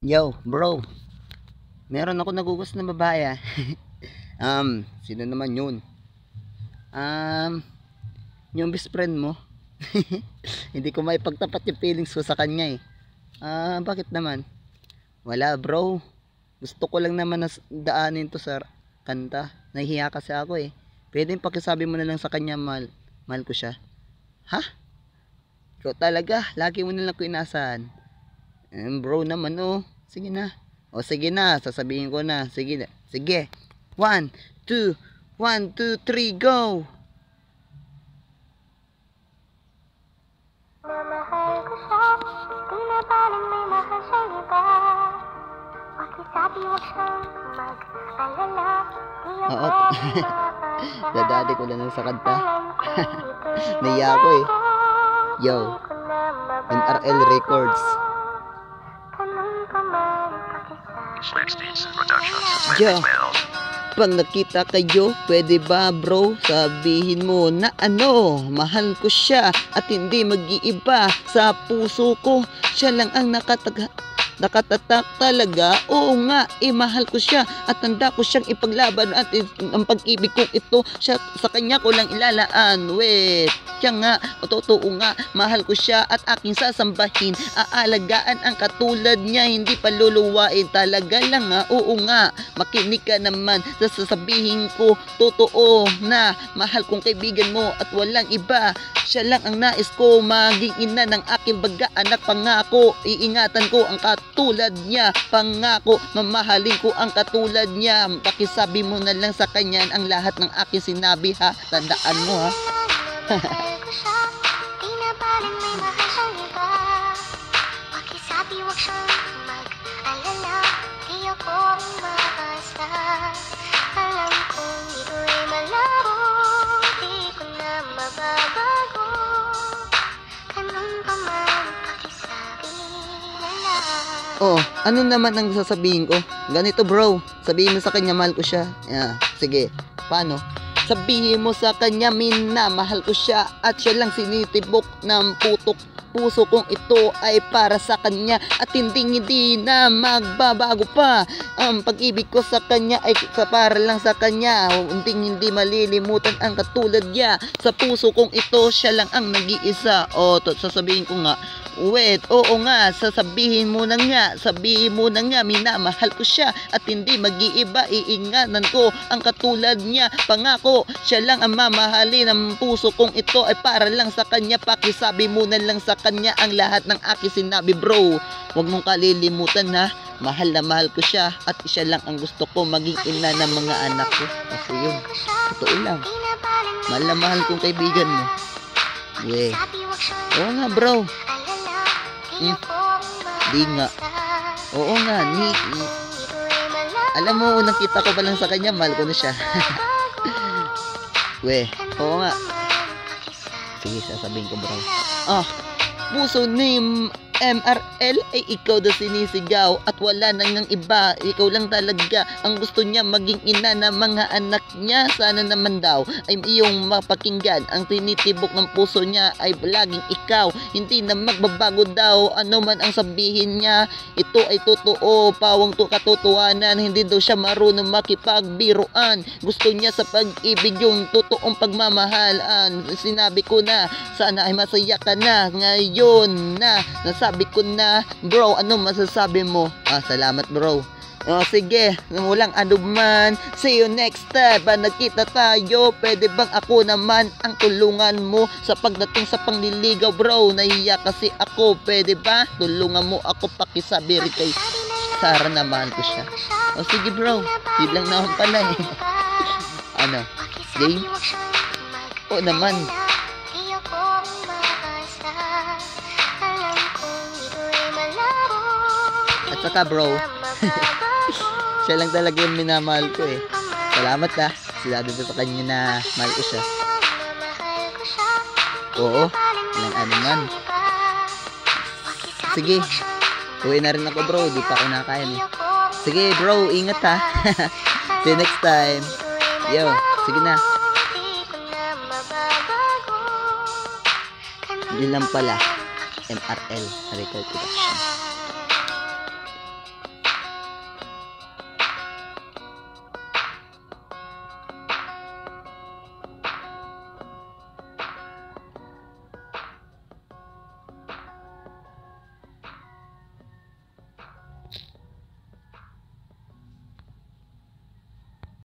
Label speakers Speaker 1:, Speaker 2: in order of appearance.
Speaker 1: Yo, bro. Meron ako nagugusto na babae ah. Sino naman yun? Yung best friend mo. Hindi ko maipagtapat yung feelings ko sa kanya eh. Bakit naman? Wala bro. Gusto ko lang naman na daanin to sa kanta. Nahihiya kasi ako eh. Pwede pakisabi mo na lang sa kanya mahal ko siya. Ha? Ikaw talaga, lagi mo na lang ko inaasahan. Bro naman oh. Sige na. O sige na, sasabihin ko na. Sige na. Sige. 1, 2, 1, 2, 3, go!
Speaker 2: Namahal ko siya, di na baling may mahal sa iba. Pakisabi wag siyang mag-alala, di ako umaasa.
Speaker 1: Dadali ko lang sa kanta.
Speaker 2: Alam ko ito'y
Speaker 1: Naiya ako eh. Yo,
Speaker 2: di ko na
Speaker 1: NRL Records.
Speaker 2: Tanong ka man, pakisabi.
Speaker 3: Slicksteins Productions.
Speaker 1: Yo, pag nakita kayo, pwede ba bro, sabihin mo na mahal ko siya at hindi mag-iiba sa puso ko. Siya lang ang nakatatak talaga. Oo nga, mahal ko siya at tanda ko siyang ipaglaban at ang pag-ibig ko ito siya, sa kanya ko lang ilalaan. Wait, siya nga, totoo nga, mahal ko siya at aking sasambahin, aalagaan ang katulad niya, hindi paluluwain. Talaga lang nga, oo nga, makinig ka naman sa sasabihin ko. Totoo na mahal kong kaibigan mo at walang iba. Siya lang ang nais ko, maging ina ng aking baga-anak. Pangako, iingatan ko ang katulad niya. Pangako, mamahalin ko ang katulad niya. Pakisabi mo na lang sa kanya ang lahat ng aking sinabi ha. Tandaan mo ha.
Speaker 2: Mahal ko siya, di na baling may mahal sa iba. Pakisabi wag siyang mag-alala, di ako umaasa. Alam kong ito'y malabo, di ko na mababago. Tanong ka man, pakisabi na lang.
Speaker 1: Oh, ano naman ang sasabihin ko? Ganito bro, sabihin mo sa kanya mahal ko siya. Sige, paano? Sabihin mo sa kanya minamahal ko siya at siya lang sinitibok ng puso kong ito ay para sa kanya at hindi na magbabago pa. Ang pag-ibig ko sa kanya ay para lang sa kanya, hindi malilimutan ang katulad niya. Sa puso kong ito siya lang ang nag-iisa. Sasabihin ko nga, wait, oo nga, sabihin mo na nga, minamahal ko siya at hindi mag-iiba, iinganan ko ang katulad niya. Pangako, siya lang ang mamahalin. Ang puso kong ito ay para lang sa kanya. Pakisabi mo na lang sa kanya ang lahat ng aking sinabi bro. Huwag mong kalilimutan ha, mahal na mahal ko siya at siya lang ang gusto ko maging ina ng mga anak ko. Kasi yun, totoo lang, mahal na mahal kong kaibigan mo. Yeah. Oo nga bro. Di nga. Oo nga, alam mo, unang kita ko pa lang sa kanya, mahal ko na siya. We, oo nga. Sige, sasabihin ko bro. Puso ni MRL ay ikaw daw sinisigaw at wala nang iba. Ikaw lang talaga ang gusto niya maging ina ng mga anak niya. Sana naman daw ay iyong mapakinggan. Ang tinitibok ng puso niya ay laging ikaw. Hindi na magbabago daw ano man ang sabihin niya. Ito ay totoo, pawang katotohanan. Hindi daw siya marunong makipagbiruan. Gusto niya sa pag-ibig yung totoong pagmamahalan. Sinabi ko na, sana ay masaya ka na. Ngayon na nasabi ko na bro, ano masasabi mo? Salamat bro. Sige, walang anuman. See you next time. Nagkita tayo, pwede bang ako naman ang tulungan mo sa pagdating sa pangliligaw bro? Nahiya kasi ako, pwede ba? Tulungan mo ako, pakisabi rin kay Sarah na mahal ko siya. Sige bro, di lang naman pala eh. Ano? Game? Oo naman. At saka bro, siya lang talaga yung minamahal ko eh. Salamat ha, sinabi ko sa kanya na mahal ko siya. Oo, walang anuman. Sige, uwi na rin ako bro, di pa ako nakakain eh. Sige bro, ingat ha. See you next time. Yo, sige na. Yun lang pala, MRL Record Production.